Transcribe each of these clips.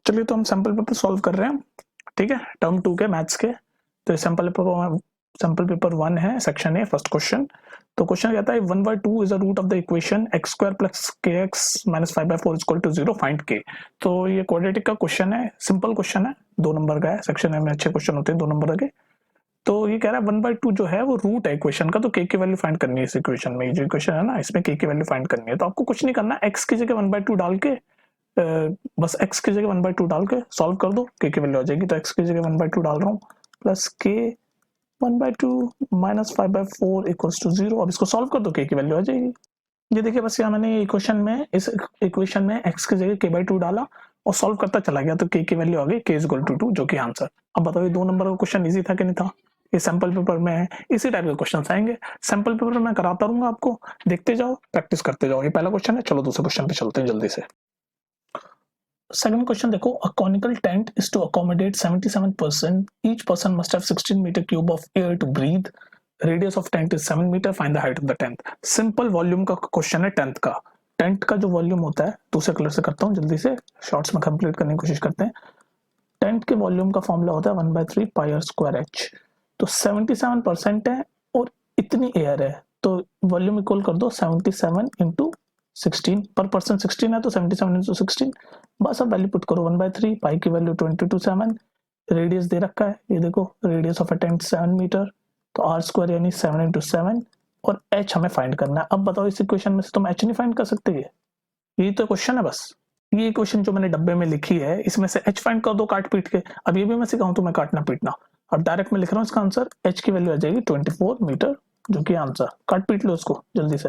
चलिए तो हम सैंपल पेपर सॉल्व कर रहे हैं, ठीक है, टर्म 2 के मैथ्स के। तो सैंपल पेपर 1 है, सेक्शन ए, फर्स्ट क्वेश्चन। तो क्वेश्चन कहता है 1/2 is the root of the equation x² + kx - 5/4 = 0, find k। तो ये क्वाड्रेटिक का क्वेश्चन है, सिंपल क्वेश्चन है, 2 नंबर का है। सेक्शन ए में अच्छे क्वेश्चन होते हैं 2 नंबर के। तो ये कह रहा है 1/2 जो है वो रूट है इक्वेशन का, तो k की वैल्यू फाइंड करनी है इस इक्वेशन में। ये जो इक्वेशन है ना, इसमें k की वैल्यू फाइंड करनी है। तो आपको कुछ नहीं करना, x की जगह 1/2 डाल के बस x की जगह 1/2 डाल के सॉल्व कर दो, k की वैल्यू आ जाएगी। तो x की जगह 1/2 डाल रहा हूँ, प्लस k 1/2 - 5/4 = 0। अब इसको सॉल्व कर दो, k की वैल्यू आ जाएगी। ये देखिए, बस यहाँ मैंने इक्वेशन में, इस इक्वेशन में x की जगह k/2 डाला और सॉल्व करता चला गया, तो k की वैल्यू आ गई k = 2, जो कि आंसर। अब बताओ ये 2 नंबर का क्वेश्चन इजी था कि नहीं था? ये सैंपल पेपर में है, इसी टाइप के क्वेश्चन आएंगे सैंपल पेपर में, कराता रहूंगा आपको, देखते जाओ, प्रैक्टिस करते जाओ। ये पहला क्वेश्चन है, चलो दूसरे क्वेश्चन पे चलते हैं जल्दी से। सेकंड क्वेश्चन देखो, a conical tent is to accommodate 77%, each person must have 16 metre cube of air to breathe, radius of tent is 7 metre, find the height of the tent. Simple volume का question है tent का। Tent का जो volume होता है, दूसरे colour से करता हूँ जल्दी से, शॉर्ट्स में कंप्लीट करने की कोशिश करते हैं। टेंट के वॉल्यूम का फॉर्मूला होता है 1/3 πr²h। तो 77% है और इतनी एयर है, तो वॉल्यूम इक्वल कर दो 77 इंटू 16, पर पर्सन 16 है तो 77 इंटू 16। बस अब वैल्यू पुट करो 1/3, पाई की वैल्यू 20/7, रेडियस दे रखा है, ये देखो radius of a tent 7 metre, तो r² यानी 7 इंटू 7, और h हमें फाइंड करना है। अब बताओ इस इक्वेशन में से तुम h नहीं फाइंड कर सकते? ये तो क्वेश्चन है बस। ये क्वेश्चन जो मैंने डब्बे में लिखी है, इसमें से h फाइंड कर दो काट पीट के। अब ये भी मैं सिखाऊं तो मैं काटना पीटना, अब डायरेक्ट मैं लिख रहा हूँ इसका आंसर, h की वैल्यू आ जाएगी 24 मीटर, जो कि आंसर। काट पीट लो उसको जल्दी से।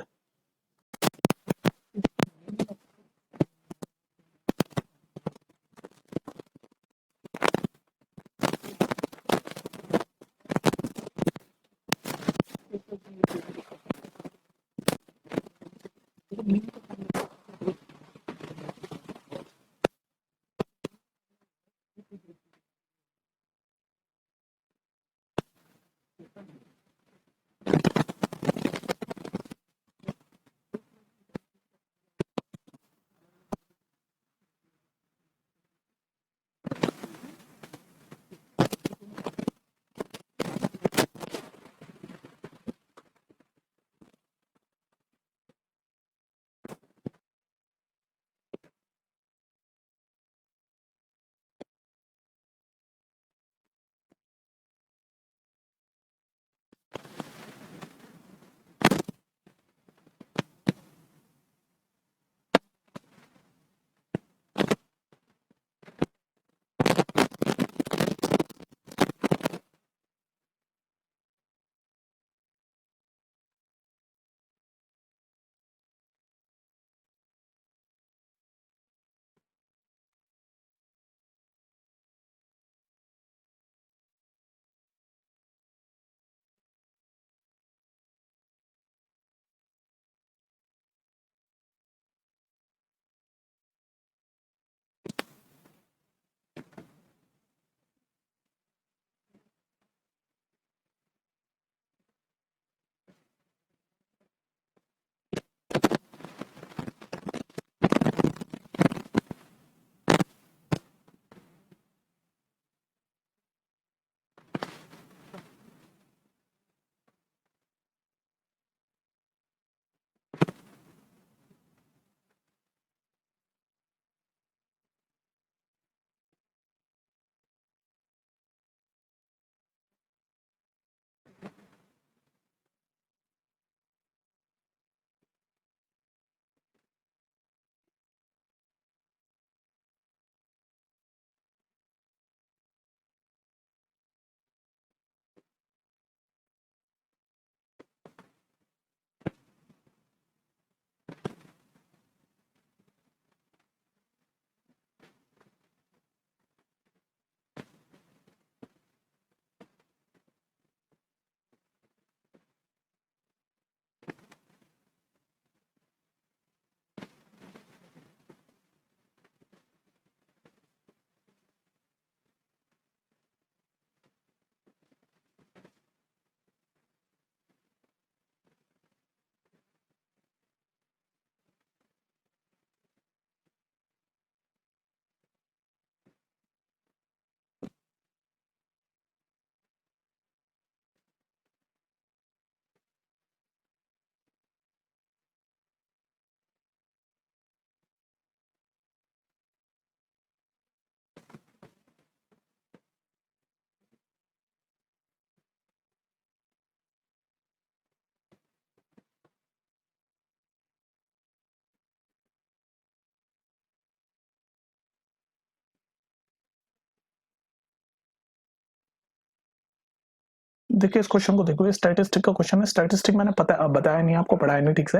देखिए इस क्वेश्चन को देखो, ये स्टैटिस्टिक का क्वेश्चन है। स्टैटिस्टिक मैंने बताया नहीं आपको, पढ़ाया नहीं ठीक से,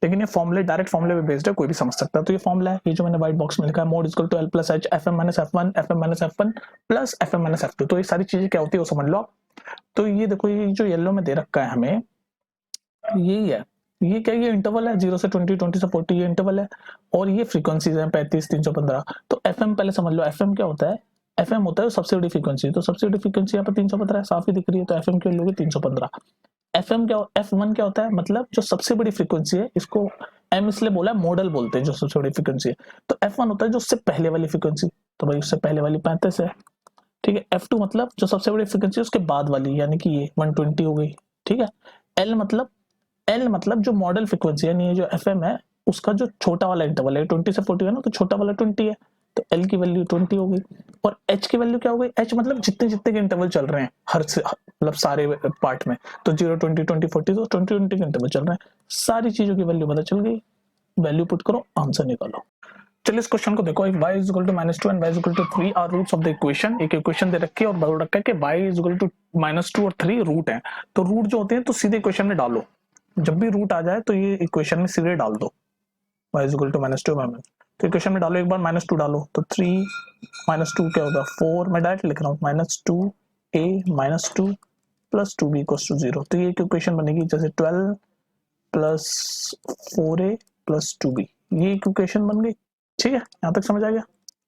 लेकिन ये फॉर्मूले डायरेक्ट फॉर्मूले पे बेस्ड है, कोई भी समझ सकता है। तो ये फॉर्मूला है, ये जो मैंने व्हाइट बॉक्स में लिखा है, mode equal to L plus H F M minus F one plus F M minus F two. तो ये सारी चीजें क्या होती है वो समझ लो आप। तो ये देखो, ये जो येलो में दे रखा है हमें, यही है। ये क्या, ये इंटरवल है 0 से 20, 20 से 40, ये इंटरवल है। और ये फ्रीक्वेंसीज हैं 35, 315। तो एफएम पहले समझ लो, एफएम क्या होता है? एफएम होता है सबसे बड़ी फ्रीक्वेंसी। तो सबसे बड़ी फ्रीक्वेंसी यहाँ पर 315 है, साफ ही दिख रही है। तो एफएम की वैल्यू होगी 315। एफएम क्या, एफ1 क्या होता है? मतलब जो सबसे बड़ी फ्रीक्वेंसी है, इसको एम इसलिए बोला है, मॉडल बोलते हैं जो सबसे बड़ी फ्रीक्वेंसी है। तो एफ1 होता है जो उससे पहले वाली फ्रीक्वेंसी। तो भाई उससे पहले वाली 35 है, ठीक है। F2 मतलब जो सबसे बड़ी फ्रीक्वेंसी है उसके बाद वाली, यानी कि ये 120 हो गई, ठीक है। L मतलब जो मॉडल फ्रीक्वेंसी है, यानी ये जो FM है उसका जो छोटा वाला इंटरवल है, 20 से 40 है ना, तो छोटा वाला 20 है, तो L की वैल्यू 20 हो गई। और H की वैल्यू क्या हो गई? H मतलब जितने जितने के इंटरवल चल रहे हैं, मतलब सारे पार्ट में। तो 0, 20, 20, 40, तो 20 के इंटरवल चल रहे हैं। सारी चीजों की वैल्यू पता चल गई, वैल्यू पुट करो, आंसर निकालो। चलिए इस क्वेश्चन को देखो, if y is equal to -2 and y is equal to 3 are roots of the equation। एक इक्वेशन दे रखी है और बोल रखा है कि y is equal to -2 और 3 रूट है। तो रूट जो होते हैं तो सीधे इक्वेशन में डालो, जब भी रूट आ जाए तो ये इक्वेशन में सीधे डाल दो, y is equal to -2 तो इक्वेशन में डालो, एक बार -2 डालो तो 3 -2 क्या होगा 4। मैं डायरेक्ट लिख रहा हूँ -2a -2 plus 2b equals to 0। तो ये एक इक्वेशन बनेगी, जैसे 12 प्लस 4a प्लस 2b, ये एक इक्वेशन बन गई, ठीक है। यहाँ तक समझ आ गया।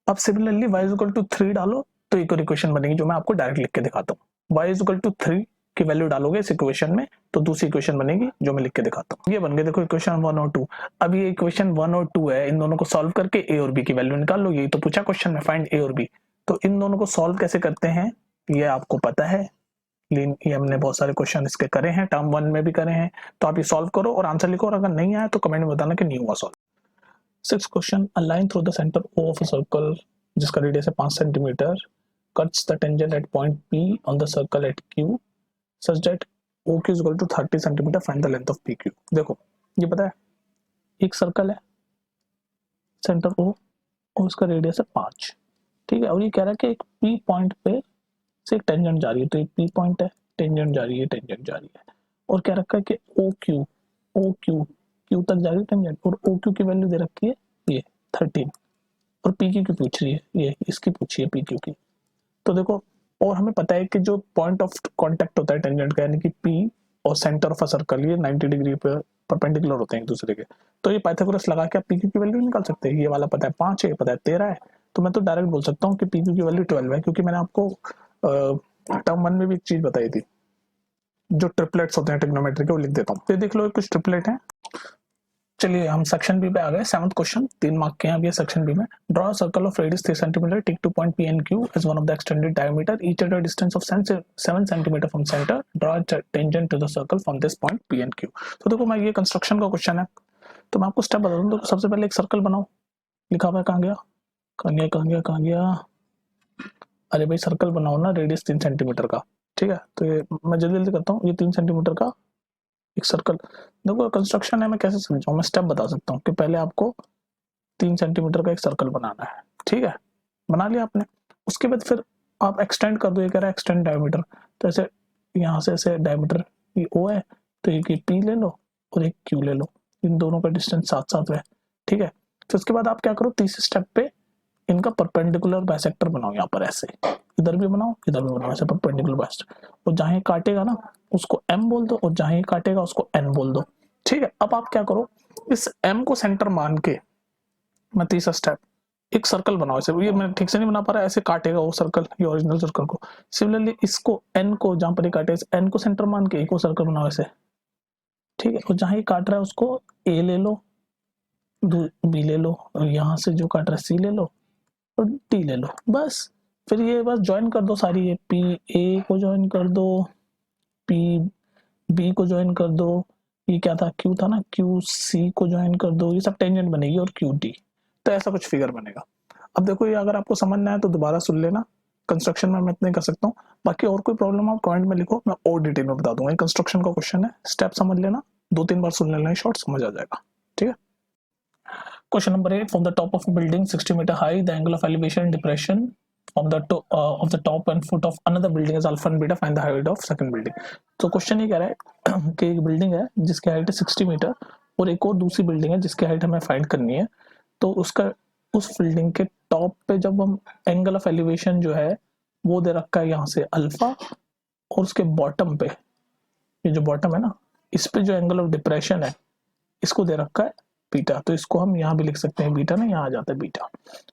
अब similarly y is equal to 3 डालो तो एक और इक्वेशन बनेगी, जो मैं आपको डायरेक्ट लिख के दिखाता हूँ। y इज इक्वल टू 3 की वैल्यू डालोगे इस इक्वेशन में तो दूसरी इक्वेशन बनेगी, जो मैं लिख के दिखाता हूँ। ये बन गए, देखो इक्वेशन 1 और 2। अब ये इक्वेशन 1 और 2 है, इन दोनों को सॉल्व करके a और b की वैल्यू निकाल लो। यही तो पूछा क्वेश्चन में, फाइंड a और b। तो इन दोनों को सॉल्व कैसे करते हैं ये आपको पता है, ये हमने बहुत सारे क्वेश्चन इसके करे हैं, टर्म 1 में भी करे हैं। तो आप ये सॉल्व करो और आंसर लिखो, और अगर नहीं आया तो कमेंट में बताना कि नहीं हुआ solve. 6th question, a line through the center O of a circle जिसका रेडियस है 5 centimetre cuts the tangent at point P on the circle at Q such that OQ is equal to 30 centimetre, find the length of PQ। देखो ये पता है, एक circle है, centre O और उसका रेडियस है 5, ठीक है। और ये कह रहा है कि एक P पॉइंट पे से एक टेंजेंट जा रही है, तो एक P पॉइंट है, टेंजेंट जा रही है, और क्या रखा है कि OQ Q तक जा रही है टेंजेंट, और OQ की वैल्यू दे रखी है ये 13, और PQ की पूछ रही है, ये इसकी पूछी है PQ की। तो देखो, और हमें पता है कि जो पॉइंट ऑफ कांटेक्ट होता है टेंजेंट का, यानी कि P और सेंटर ऑफ अ सर्कल, ये 90 डिग्री पे परपेंडिकुलर होते हैं एक दूसरे के। तो ये पाइथागोरस लगा के आप PQ की वैल्यू निकाल सकते हैं। ये वाला पता है 5 है, पता है 13 है, तो मैं तो डायरेक्ट बोल सकता हूँ कि PQ की वैल्यू 12 है, क्योंकि मैंने आपको टर्म 1 में भी एक चीज बताई थी, जो ट्रिपलेट्स होते हैं ट्रिग्नोमेट्री के, वो लिख देता हूँ। तो देखो लो कुछ ट्रिपलेट हैं। चलिए हम सेक्शन बी पे आ गए। 7th क्वेश्चन, 3 मार्क के हैं अब ये सेक्शन बी में। Draw a circle of radius 3 centimetre, take 2 point P and Q as one of the extended diameter, each at a distance of 7 centimetre from center, draw a tangent to the circle from this point P and Q। तो देखो, मैं ये construction का question है, तो मैं आपको step बता दूं। तो सबसे पहले एक सर्कल बनाओ, लिखा हुआ है, कहाँ गया, अरे भाई सर्कल बनाओ ना, रेडियस 3 सेंटीमीटर का, ठीक है। तो ये मैं जल्दी करता हूँ, ये 3 सेंटीमीटर का एक सर्कल। देखो कंस्ट्रक्शन है, मैं कैसे समझाऊं, मैं स्टेप बता सकता हूँ कि पहले आपको 3 सेंटीमीटर का एक सर्कल बनाना है, ठीक है। बना लिया आपने, उसके बाद फिर आप एक्सटेंड कर दो, ये कह रहा है एक्सटेंड डायमीटर, तो ऐसे यहाँ से ऐसे डायमीटर ये O है, तो एक P ले लो और एक Q ले लो, इन दोनों का डिस्टेंस साथ साथ है, ठीक है। फिर उसके बाद आप क्या करो, तीसरे स्टेप पे इनका परपेंडिकुलर बाइसेक्टर बनाओ, यहाँ पर ऐसे इधर भी बनाओ इधर भी बनाओ, ऐसे परपेंडिकुलर बाइसेक्टर, और जहां ये काटेगा ना उसको M बोल दो, और जहां ये काटेगा उसको N बोल दो, ठीक है। अब आप क्या करो, इस M को सेंटर मान के, मैं तीसरा स्टेप, एक सर्कल बनाओ ऐसे। ये मैं ठीक से नहीं बना पा रहा, ऐसे काटेगा वो सर्कल, ये ओरिजिनल सर्कल को। सिमिलरली इसको N को, जहां पर ये काटे N को सेंटर मान के एक और सर्कल बनाओ ऐसे, ठीक है। और जहां ये काट रहा है उसको A ले लो, B ले लो, और यहाँ से जो काट रहा है C ले लो और D ले लो, बस। फिर ये बस ज्वाइन कर दो सारी, ये P A को ज्वाइन कर दो, P B को ज्वाइन कर दो, ये क्या था Q था ना, Q C को ज्वाइन कर दो, ये सब टेंजेंट बनेगी, और Q D। तो ऐसा कुछ फिगर बनेगा। अब देखो, ये अगर आपको समझ ना आए तो दोबारा सुन लेना, कंस्ट्रक्शन में मैं इतने कर सकता हूँ। बाकी और कोई प्रॉब्लम आप कमेंट में लिखो, मैं और डिटेल में बता दूंगा। ये कंस्ट्रक्शन का क्वेश्चन है, स्टेप समझ लेना, 2-3 बार सुन लेना, शॉर्ट समझ आ जाएगा, ठीक है। Question number 8, from the top of a building 60 meter high, the angle of elevation depression of the top and foot of another building is alpha and beta, find the height of second building. तो question ये कह रहा है कि एक building है जिसकी height है 60 मीटर और एक और दूसरी बिल्डिंग है जिसकी हाइट हमें फाइंड करनी है। तो उसका उस बिल्डिंग के टॉप पे जब हम एंगल ऑफ एलिवेशन जो है वो दे रखा है यहाँ से अल्फा, और उसके बॉटम पे, ये जो बॉटम है ना, इस पे जो एंगल ऑफ डिप्रेशन है इसको दे रखा है बीटा। तो इसको हम यहाँ भी लिख सकते हैं बीटा ना, यहाँ आ जाता है बीटा,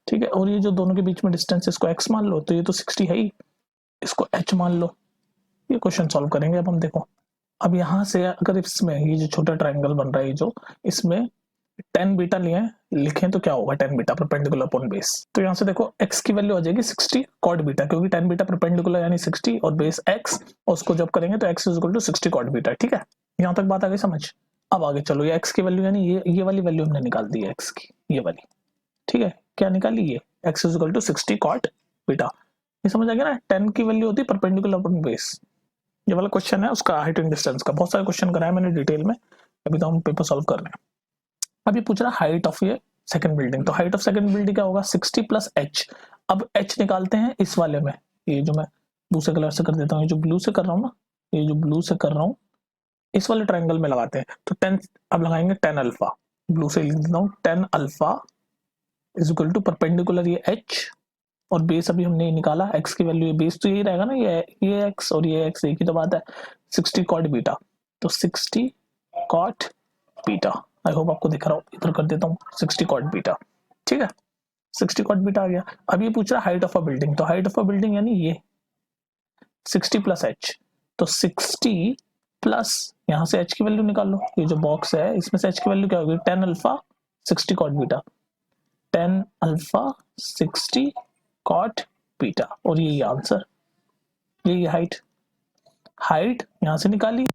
ठीक है। और ये जो दोनों के बीच में डिस्टेंस, इसको x मान लो, तो ये तो 60 है ही, इसको h मान लो। ये क्वेश्चन सॉल्व करेंगे अब हम। देखो अब यहाँ से अगर इसमें ये जो छोटा ट्राइंगल बन रहा है, जो इसमें 10 बीटा लिए लिखें तो क्या होगा, 10 बीटा परपेंडिकुलर अपॉन बेस। तो यहाँ से देखो x की वैल्यू आ जाएगी 60 कॉट बीटा, क्योंकि 10 बीटा परपेंडिकुलर यानी 60 और बेस x, और उसको जब करेंगे तो x is equal to 60 cot beta. ठीक है, यहाँ तक बात आ गई समझ। अब आगे चलो, ये x की वैल्यू यानी ये वाली वैल्यू हमने निकाल दी है x की, ये वाली, ठीक है। क्या निकाली, ये x is equal to 60 cot beta. ये समझ आ गया ना, 10 की वैल्यू होती है परपेंडिकुलर अपॉन बेस। ये वाला क्वेश्चन है उसका हाइट एंड डिस्टेंस का, बहुत सारे क्वेश्चन कराया मैंने डिटेल में, अभी तो हम पेपर सॉल्व कर रहे हैं। अभी पूछ रहा हाइट ऑफ ये सेकंड बिल्डिंग, तो हाइट ऑफ सेकंड बिल्डिंग क्या होगा, 60 प्लस h। अब h निकालते हैं इस वाले में, ये जो मैं दूसरे कलर से कर देता हूँ, ये जो ब्लू से कर रहा हूँ ना, ये जो ब्लू से कर रहा हूँ इस वाले ट्रायंगल में लगाते हैं। तो 10 अब लगाएंगे 10 अल्फा, ब्लू से लिख देता हूँ 10 alpha is equal to perpendicular ये h, और बेस अभी हमने निकाला x की वैल्यू, ये बेस तो यही रहेगा ना, ये x और ये x एक ही तो बात है, 60 कॉट बीटा। तो 60 कॉट बीटा, आई होप आपको दिख रहा हो, इधर कर देता हूँ 60 कॉट बीटा, ठीक है। 60 कॉट बीटा आ गया। अब ये पूछ रहा है हाइट ऑफ अ बिल्डिंग, तो हाइट ऑफ अ बिल्डिंग यानी ये 60 प्लस h, तो 60 प्लस यहाँ से h की वैल्यू निकाल लो, ये जो बॉक्स है इसमें से h की वैल्यू क्या होगी, 10 alpha 60 cot beta, 10 alpha 60 cot beta, और यही आंसर, यही हाइट। हाइट यहाँ से निकाली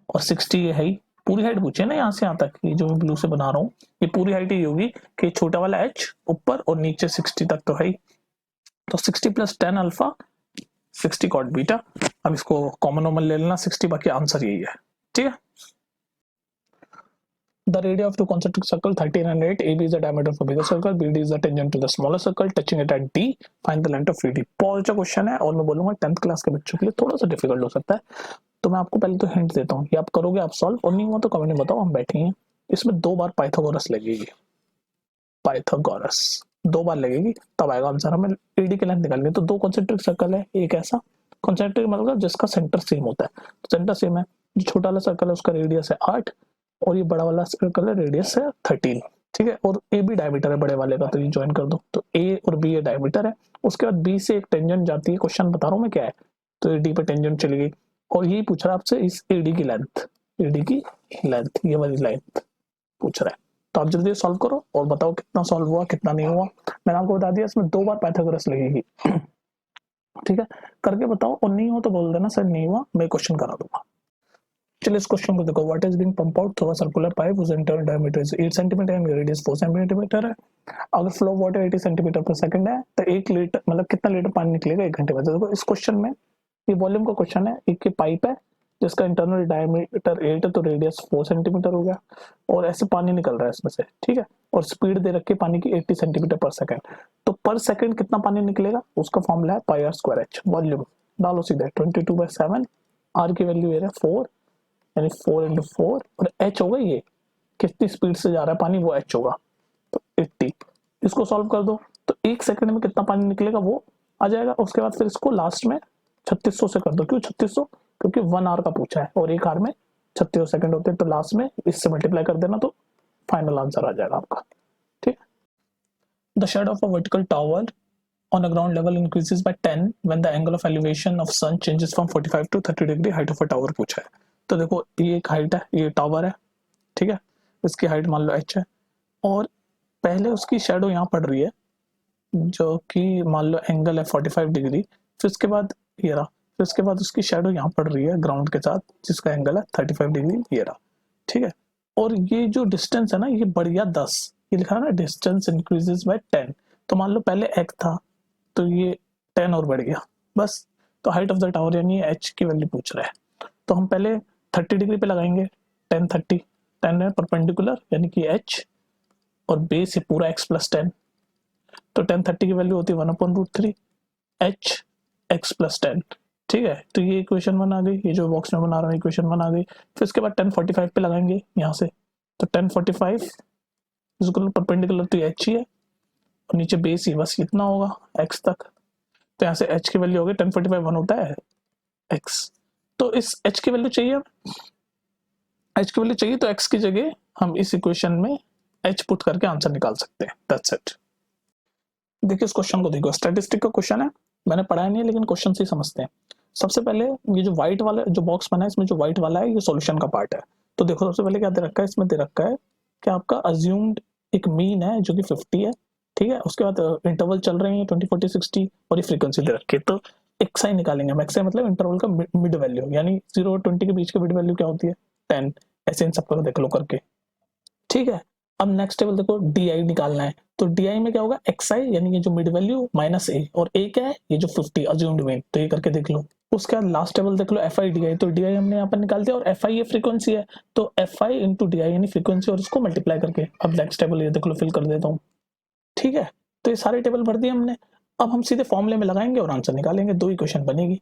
और 60 ये है ही, पूरी हाइट पूछे ना यहाँ से यहाँ तक, ये जो मैं ब्लू से बना रहा हूँ ये पूरी हाइट ही होगी कि छोटा वाला h ऊपर और नीचे 60 तक तो है ही। तो 60 प्लस 10 अल्फा 60 कॉट बीटा। अब इसको कॉमन नॉर्मल ले लेना 60, बाकी आंसर यही है, ठीक है। The radii of two concentric circle 13 and 8, AB is the diameter of a bigger circle, BD is the tangent to the smaller circle, touching it at D, find the length of BD। बहुत अच्छा question है और मैं बोलूंगा 10th class के बच्चों के लिए थोड़ा सा डिफिकल्ट हो सकता है, तो मैं आपको पहले तो हिंट देता हूँ, ये आप करोगे आप सॉल्व, और नहीं हुआ तो कमेंट में बताओ, हम बैठे हैं। इसमें 2 बार पाइथागोरस लगेगी, पाइथागोरस 2 बार लगेगी तब आएगा आंसर। हमें एडी की लेंथ निकालनी है, तो 2 कॉन्सेंट्रिक सर्कल है, एक ऐसा कॉन्सेंट्रिक मतलब जिसका सेंटर सेम होता है, तो सेंटर सेम है, जो छोटा वाला सर्कल है उसका रेडियस है 8 और ये बड़ा वाला सर्कल है रेडियस है 13, ठीक है। और ए भी डायमीटर है बड़े वाले का, तो ये ज्वाइन कर दो, तो ए और बी ये डायमीटर है। उसके बाद बी से एक टेंजेंट जाती है, क्वेश्चन बता रहा हूँ मैं क्या है, तो ये डी पे टेंजेंट चली गई, और यही पूछ रहा है आपसे इस एडी की लेंथ, एडी की लेंथ ये वाली लेंथ पूछ रहा है। तो आप जल्दी सॉल्व करो और बताओ कितना सॉल्व हुआ कितना नहीं हुआ। मैंने आपको बता दिया इसमें 2 बार पाइथागोरस लगेगी, ठीक है, करके बताओ, और नहीं हो तो बोल देना सर नहीं हुआ, मैं क्वेश्चन करा दूंगा। चलिए इस क्वेश्चन को देखो, what is being pump out through a circular pipe whose internal diameter is 8 cm and radius 4 cm है। अगर फ्लो ऑफ वाटर 80 सेंटीमीटर पर सेकंड है तो 1 लीटर मतलब कितना लीटर पानी निकलेगा 1 घंटे में। तो देखो इस क्वेश्चन में ये वॉल्यूम का क्वेश्चन है, एक पाइप है जिसका इंटरनल डायमीटर 8 है, तो रेडियस 4 सेंटीमीटर हो गया, और ऐसे पानी निकल रहा है इसमें से, ठीक है, और स्पीड दे रखी है पानी की 80 सेंटीमीटर पर सेकंड। तो पर सेकंड कितना पानी निकलेगा, उसका फॉर्मूला है पाई आर स्क्वायर एच। वॉल्यूम डालो सीधे 22/7, आर की वैल्यू है 4 यानी 4 into 4, और h होगा ये कितनी स्पीड से जा रहा है पानी, वो h होगा, तो 80। इसको सॉल्व कर दो तो 1 सेकंड में कितना पानी निकलेगा वो आ जाएगा। उसके बाद फिर इसको लास्ट में 3600 से कर दो। क्यों 3600, क्योंकि 1 आवर का पूछा है और 1 आवर में 3600 सेकंड होते हैं, तो लास्ट में इससे मल्टीप्लाई कर देना तो फाइनल आंसर आ जाएगा आपका, ठीक। The shade of a vertical tower on a ground level increases by 10 when the angle of elevation of sun changes from 45 to 30 degree, height of a tower पूछा है। तो देखो ये एक हाइट है, ये टावर है, ठीक है, इसकी हाइट मान लो h है, और पहले उसकी शेडो यहाँ पड़ रही है जो कि मान लो एंगल है 45 डिग्री, फिर उसके बाद ये रहा, फिर उसके बाद उसकी शेडो यहाँ पड़ रही है ग्राउंड के साथ जिसका एंगल है 35 डिग्री, ये रहा, ठीक है। और ये जो डिस्टेंस है ना ये बढ़ गया 10, ये लिखा है ना डिस्टेंस इंक्रीजेस बाय 10, तो मान लो पहले x था तो ये 10 और बढ़ गया बस। तो हाइट ऑफ द टावर यानी h की वैल्यू पूछ रहा है, तो हम पहले 30 डिग्री पे लगाएंगे, 10 है परपेंडिकुलर यानी कि h, और बेस है पूरा x प्लस 10, तो 10 30 की वैल्यू होती है 1/√3, एच एक्स प्लस 10, ठीक है। तो ये इक्वेशन 1 आ गई, ये जो बॉक्स में बना रहा हूँ इक्वेशन 1 आ गई। फिर उसके बाद 1045 पे लगाएंगे यहाँ से, तो 1045 परपेंडिकुलर तो एच ही है और नीचे बेस ही, बस इतना होगा एक्स तक। तो यहाँ से एच की वैल्यू होगी 1045 1 होता है एक्स। तो इस एच की वैल्यू चाहिए, एच की वैल्यू चाहिए तो एक्स की जगह हम इस इक्वेशन में एच पुट करके आंसर निकाल सकते हैं, दैट्स इट। देखिए इस क्वेश्चन को देखो, स्टैटिस्टिक का क्वेश्चन है, मैंने पढ़ा नहीं है लेकिन क्वेश्चन से ही समझते हैं। सबसे पहले ये जो व्हाइट वाला जो बॉक्स बना है, इसमें जो व्हाइट वाला है ये सॉल्यूशन का पार्ट है। तो देखो सबसे पहले क्या दे रखा है, इसमें दे रखा है कि आपका अज्यूम्ड एक मीन है जो कि 50 है, ठीक है। उसके बाद इंटरवल चल रहे हैं 20 40 60 और ये फ्रीक्वेंसी दे रखी है। तो एक्स आई निकालेंगे, एक्स आई मतलब इंटरवल का मिड वैल्यू, यानी 0 और 20 के बीच की मिड वैल्यू क्या होती है 10। ऐसे इन सबको देख लो करके, ठीक है। अब नेक्स्ट टेबल देखो, डी आई निकालना है। तो डी आई में क्या होगा, एक्स आई यानी ये जो मिड वैल्यू माइनस ए, और ए क्या है ये जो 50 अज्यूम्ड मीन, तो ये करके देख लो। उसके बाद लास्ट टेबल देख लो एफ आई डी आई, तो डी आई हमने यहाँ पर निकाल दिया और एफ आई ये फ्रीक्वेंसी है, तो F I into D I यानी फ्रीक्वेंसी और उसको मल्टीप्लाई करके। अब नेक्स्ट टेबल ये देख लो फिल कर देता हूँ, ठीक है। तो ये सारे टेबल भर दिए हमने। अब हम सीधे फॉर्मूले में लगाएंगे और आंसर निकालेंगे, 2 इक्वेशन बनेगी।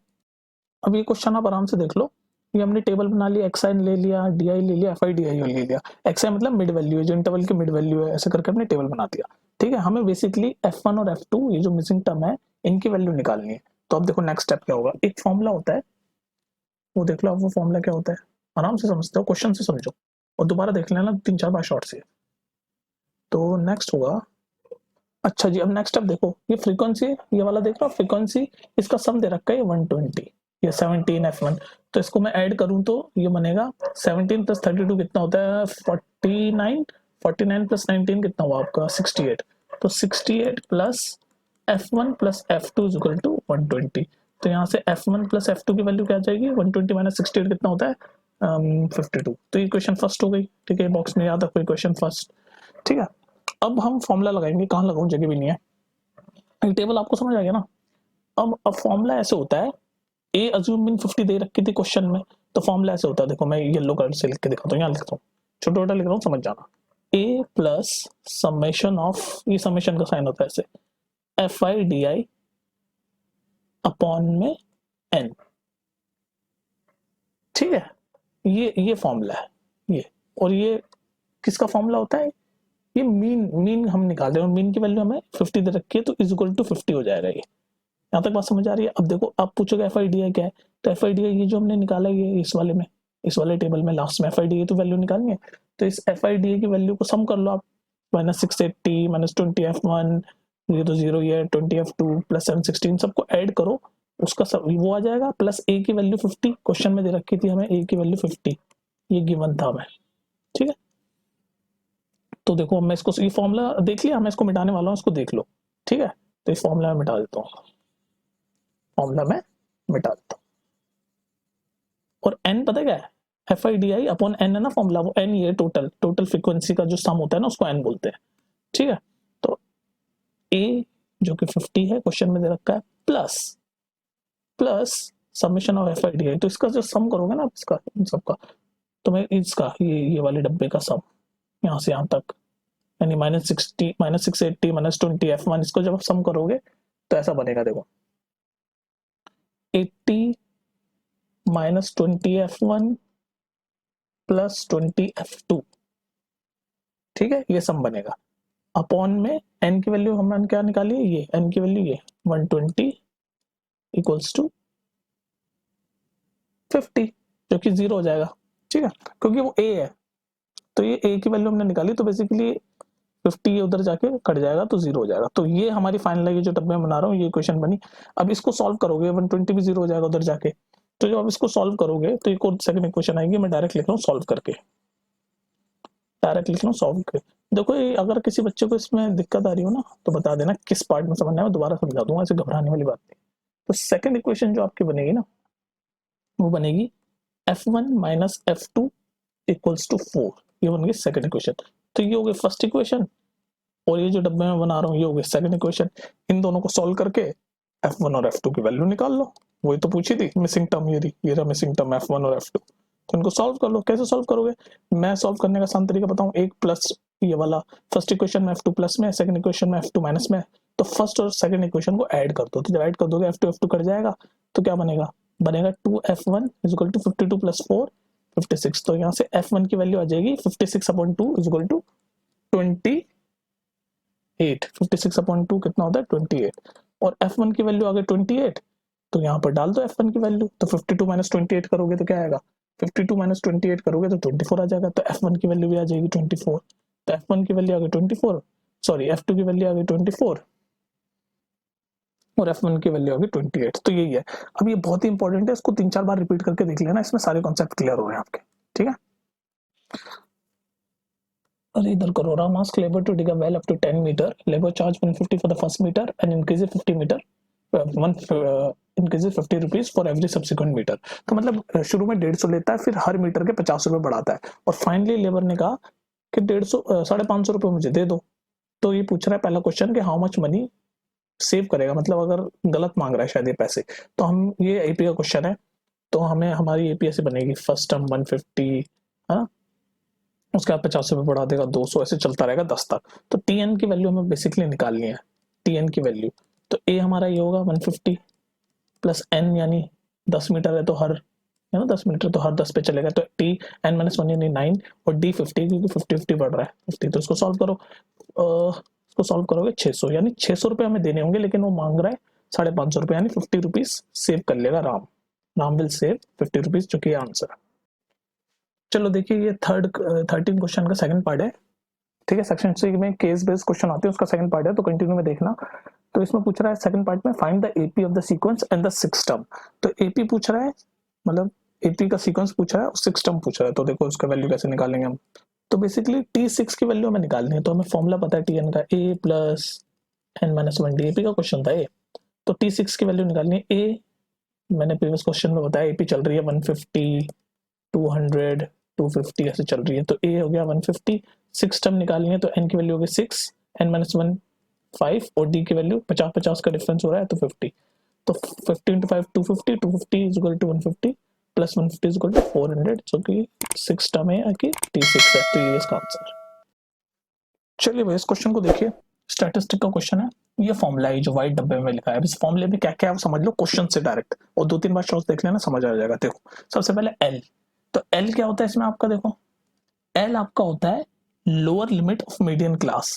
अब ये क्वेश्चन आप आराम से देख लो, ये हमने टेबल बना लिया, एक्स आई ले लिया, डी आई ले लिया, एफ आई डी आई ले लिया। एक्स आई मतलब मिड वैल्यू है, जो इंटरवल की मिड वैल्यू है, ऐसे करके हमने टेबल बना दिया, ठीक है। हमें बेसिकली F1 और F2 ये जो मिसिंग टर्म है इनकी वैल्यू निकालनी है। तो अब देखो नेक्स्ट स्टेप क्या होगा, एक फॉर्मूला होता है, वो देख लो। अब वो फॉर्मूला क्या होता है आराम से समझते हो, क्वेश्चन से समझो और दोबारा देख लेना 3-4 बार शॉर्ट से। तो नेक्स्ट होगा, अच्छा जी, अब नेक्स्ट स्टेप देखो, ये फ्रीक्वेंसी ये वाला देख रहा हूँ फ्रीक्वेंसी, इसका सम दे रखा है 120, ये 17 F1। तो इसको मैं ऐड करूं तो ये बनेगा 17 प्लस 32 कितना होता है 49, 49 प्लस 19 कितना हुआ आपका 68। तो 68 plus F1 plus F2 is equal to 120। तो यहाँ से F1 प्लस F2 की वैल्यू क्या आ जाएगी, 120 माइनस 68 कितना होता है 52। तो ये क्वेश्चन फर्स्ट हो गई, ठीक है। बॉक्स में याद रखो क्वेश्चन फर्स्ट, ठीक है। अब हम फॉर्मूला लगाएंगे, कहाँ लगाऊं जगह भी नहीं है, टेबल आपको समझ आ गया ना। अब फॉर्मूला ऐसे होता है, ए अज्यूम मीन 50 दे रखी थी क्वेश्चन में, तो फॉर्मूला ऐसे होता है, देखो मैं येलो कलर से लिख के दिखाता हूँ, यहाँ लिखता हूँ छोटा छोटा लिख रहा हूँ, समझ जाना। ए प्लस समेशन ऑफ, ये समेशन का साइन होता है ऐसे, F I D I upon में एन, ठीक है। ये फॉर्मूला है ये, और ये किसका फॉर्मूला होता है, ये मीन हम निकाल रहे हैं, मीन की वैल्यू हमें 50 दे रखी है, तो इज इक्वल टू 50 हो जाएगा ये। यहाँ तक बात समझ आ रही है। अब देखो आप पूछोगे एफ आई डी आई क्या है, तो एफ आई डी आई ये जो हमने निकाला है ये इस वाले में, इस वाले टेबल में लास्ट में एफ आई डी आई तो वैल्यू निकालनी है। तो इस एफ आई डी आई की वैल्यू को सम कर लो आप, माइनस 680 माइनस 20 F1, ये तो 0 है, 20 F2 प्लस 716 सबको ऐड करो, उसका सब वो आ जाएगा, प्लस ए की वैल्यू 50 क्वेश्चन में दे रखी थी हमें, ए की वैल्यू 50 ये गिवन था हमें, ठीक है। तो देखो मैं इसको, ये फॉर्मूला देख लिया, मैं इसको मिटाने वाला हूँ, इसको देख लो, ठीक है। तो इस फॉर्मूला में मिटा देता हूँ, फॉर्मूला में मिटा देता हूँ। और एन पता क्या है, F I D I upon N है ना फॉर्मूला, वो एन ये टोटल फ्रीक्वेंसी का जो सम होता है ना उसको एन बोलते हैं, ठीक है। तो ए जो कि 50 है क्वेश्चन में दे रखा है, plus summation of F I D आई, तो इसका जो सम करोगे ना इसका इन सबका, तो मैं इसका ये वाले डब्बे का सम यहाँ से यहाँ तक, यानी -60 -680 -20 F1, इसको जब आप सम करोगे तो ऐसा बनेगा, देखो 80 -20 F1 प्लस 20 F2, ठीक है, ये सम बनेगा। अपॉन में n की वैल्यू हमने क्या निकाली है, ये n की वैल्यू ये 120 इक्वल्स टू 50, जो कि 0 हो जाएगा, ठीक है, क्योंकि वो a है। तो ये a की वैल्यू हमने निकाली, तो बेसिकली 50 उधर जाके कट जाएगा तो 0 हो जाएगा। तो ये हमारी फाइनल है, ये जो डब्बे में बना रहा हूँ ये इक्वेशन बनी। अब इसको सॉल्व करोगे 120 भी 0 हो जाएगा उधर जाके, तो जब आप इसको सॉल्व करोगे तो एक और सेकंड इक्वेशन आएगी, मैं डायरेक्ट लिख रहा हूँ सॉल्व करके, डायरेक्ट लिख रहा हूँ सॉल्व करके। देखो ये अगर किसी बच्चे को इसमें दिक्कत आ रही हो ना तो बता देना किस पार्ट में समझना है, मैं दोबारा समझा दूंगा, ऐसे घबराने वाली बात नहीं। तो सेकंड इक्वेशन जो आपकी बनेगी ना वो बनेगी F1 minus F2 equals to 4, ये बन गई सेकंड इक्वेशन। तो ये हो गई फर्स्ट इक्वेशन, और ये जो डब्बे में बना रहा हूँ ये हो गई सेकंड इक्वेशन। इन दोनों को सॉल्व करके F1 और F2 की वैल्यू निकाल लो, वही तो पूछी थी मिसिंग टर्म, ये रहा मिसिंग टर्म F1 और F2। तो इनको सॉल्व कर लो, कैसे सॉल्व करोगे, मैं सॉल्व करने का आसान तरीका बताऊं, 1 प्लस ये वाला फर्स्ट इक्वेशन में F2 प्लस में, सेकंड इक्वेशन में F2 माइनस में, तो फर्स्ट और सेकंड इक्वेशन को ऐड कर दो। तो जब ऐड कर दोगे F2 कट जाएगा, तो क्या बनेगा, बनेगा 2F1 is equal to 52 plus 4 56। तो यहाँ से F1 की वैल्यू आ जाएगी 56/2 इज इक्वल टू 28। 56/2 कितना होता है 28, और F1 की वैल्यू आ गई 28, तो यहाँ पर डाल दो F1 की वैल्यू। तो 52 माइनस 28 करोगे तो क्या आएगा, 52 माइनस 28 करोगे तो 24 आ जाएगा। तो F1 की वैल्यू भी आ जाएगी 24। तो F1 की वैल्यू आ गई 24, सॉरी F2 की वैल्यू आ गई 24 और F1 की वैल्यू आ गई 28। तो यही है। अब ये बहुत ही इंपॉर्टेंट है, इसको 3-4 बार रिपीट करके देख लेना, इसमें सारे कॉन्सेप्ट क्लियर हो रहे हैं आपके, ठीक है। अरे इधर करो, Ram ask labour to dig a well up to 10 metre, labour charge 150 for the first metre and increase 50 metre, increase 50 rupees for every subsequent metre. तो मतलब शुरू में 150 लेता है, फिर हर मीटर के 50 रुपए बढ़ाता है, और फाइनली लेबर ने कहा कि 150 550 रुपए मुझे दे दो। तो ये पूछ रहा है पहला क्वेश्चन कि हाउ मच मनी सेव करेगा, मतलब अगर गलत मांग रहा है शायद ये पैसे। तो हम, ये एपी का क्वेश्चन है, तो हमें हमारी एपी ऐसे बनेगी, फर्स्ट टर्म 150 है, उसके बाद 50 रुपए बढ़ा देगा 200, ऐसे चलता रहेगा 10 तक। तो टीएन की वैल्यू हमें बेसिकली निकालनी है, टीएन की वैल्यू। तो ए हमारा ये होगा 150 प्लस एन, यानी 10 मीटर है तो हर, है ना 10 मीटर तो हर 10 पे चलेगा, तो टी एन माइनस 1 यानी 9, और डी 50 क्योंकि 50 बढ़ रहा है 50। तो इसको सॉल्व करो, इसको सॉल्व करोगे 600, यानी 600 रुपये हमें देने होंगे, लेकिन वो मांग रहा है 550 रुपये, यानी 50 रुपीज सेव कर लेगा राम विल सेव 50 रुपीज, जो कि आंसर। चलो देखिए, ये 13 क्वेश्चन का सेकंड पार्ट है, ठीक है। सेक्शन 3 में केस बेस्ड क्वेश्चन आते हैं, उसका सेकंड पार्ट है, तो कंटिन्यू में देखना। तो इसमें पूछ रहा है सेकंड पार्ट में, find the AP of the sequence and the 6 term. तो एपी पूछ रहा है, मतलब एपी का सीक्वेंस पूछ रहा है और 6 टर्म पूछ रहा है। तो देखो उसका वैल्यू कैसे निकालेंगे हम। तो बेसिकली T6 की वैल्यू हमें निकालनी है, तो हमें फॉर्मूला पता है Tn का, a plus n minus 1 D. AP का क्वेश्चन था ये, तो T6 की वैल्यू निकालनी है। a मैंने प्रीवियस क्वेश्चन में बताया, एपी चल रही है 150 200 250 ऐसे चल रही है, तो a हो गया 150। 6 टर्म निकालनी है, तो n की वैल्यू हो गई 6, n माइनस 1 5, और d की वैल्यू 50 का डिफरेंस हो रहा है तो 50। तो 50 into 5 250, 250 is equal to 150 plus 150 is equal to 400, जो कि 6 टर्म है कि T6 है, तो ये इसका आंसर। चलिए भाई इस क्वेश्चन को देखिए, स्टैटिस्टिक का क्वेश्चन है। ये फॉर्मूला है जो व्हाइट डब्बे में लिखा है, इस फॉर्मूले में क्या क्या है समझ लो क्वेश्चन से डायरेक्ट, और 2-3 बार शॉर्ट्स देख लेना, समझ आ जाएगा। देखो सबसे पहले L, तो L क्या होता है इसमें आपका, देखो L आपका होता है lower limit of median class.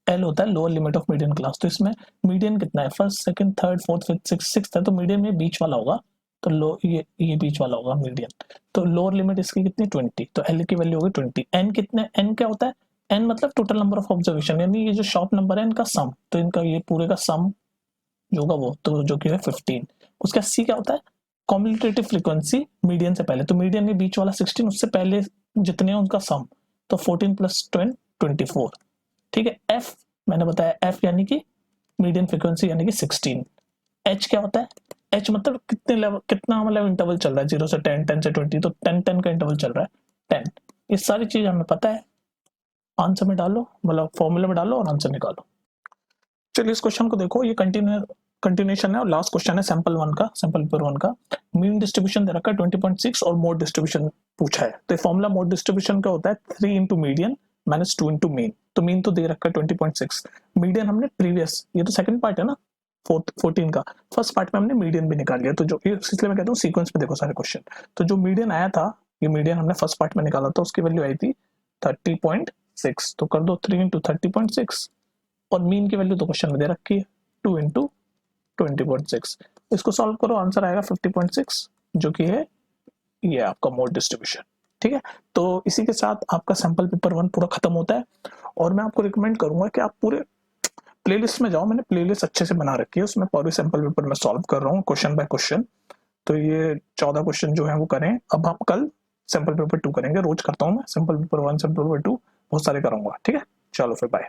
L होता है lower limit of median class. तो इसमें मीडियन कितना है, first second third fourth fifth sixth है, तो मीडियन में बीच वाला होगा, तो लो ये बीच वाला होगा मीडियन। तो लोअर लिमिट इसकी कितनी 20, तो L की वैल्यू होगी 20। N कितने, N क्या होता है, N मतलब टोटल नंबर ऑफ ऑब्जर्वेशन, यानी ये जो शॉर्ट नंबर है इनका सम, तो इनका ये पूरे का सम जो होगा वो, तो जो कि है 15। उसका C क्या होता है, कॉम्यूटेटिव फ्रीक्वेंसी मीडियन से पहले, तो मीडियन में बीच वाला 16, उससे पहले जितने हैं उनका सम, तो 14 प्लस 10 24, ठीक है। F मैंने बताया, F यानी कि मीडियन फ्रीक्वेंसी यानी कि 16। H क्या होता है, H मतलब कितने लेवल, कितना मतलब इंटरवल चल रहा है 0 से 10 10 से 20, तो 10 का इंटरवल चल रहा है 10। ये सारी चीज हमें पता है, आंसर में डालो, मतलब फॉर्मूले में डालो और आंसर निकालो। चलिए इस क्वेश्चन को देखो, ये कंटिन्यूएशन है और लास्ट क्वेश्चन है सैंपल 1 का, सैंपल पेपर 1 का। मीन डिस्ट्रीब्यूशन दे रखा है 20.6 और मोड डिस्ट्रीब्यूशन पूछा है। तो फॉर्मूला मोड डिस्ट्रीब्यूशन का होता है 3 into median minus 2 into mean. तो मीन तो दे रखा है 20.6, मीडियन हमने प्रीवियस, ये तो सेकंड पार्ट है ना 14 का, फर्स्ट पार्ट में हमने मीडियन भी निकाल लिया। तो जो, इसलिए मैं कहता हूँ सीक्वेंस में देखो सारे क्वेश्चन। तो जो मीडियन आया था, ये मीडियन हमने फर्स्ट पार्ट में निकाला था, उसकी वैल्यू आई थी 30.6, तो कर दो 3 into 30.6, और मीन की वैल्यू तो क्वेश्चन में दे रखी है 2 into 20.6। इसको सॉल्व करो, आंसर आएगा 50.6, जो कि है ये आपका मोड डिस्ट्रीब्यूशन, ठीक है। तो इसी के साथ आपका सैंपल पेपर 1 पूरा खत्म होता है, और मैं आपको रिकमेंड करूंगा कि आप पूरे प्लेलिस्ट में जाओ, मैंने प्लेलिस्ट अच्छे से बना रखी है, उसमें पूरे सैंपल पेपर में सॉल्व कर रहा हूँ क्वेश्चन बाय क्वेश्चन। तो ये 14 क्वेश्चन जो है वो करें। अब हम कल सैंपल पेपर 2 करेंगे, रोज करता हूँ मैं सैंपल पेपर 1 सैंपल पेपर 2, बहुत सारे कराऊंगा, ठीक है। चलो फिर बाय।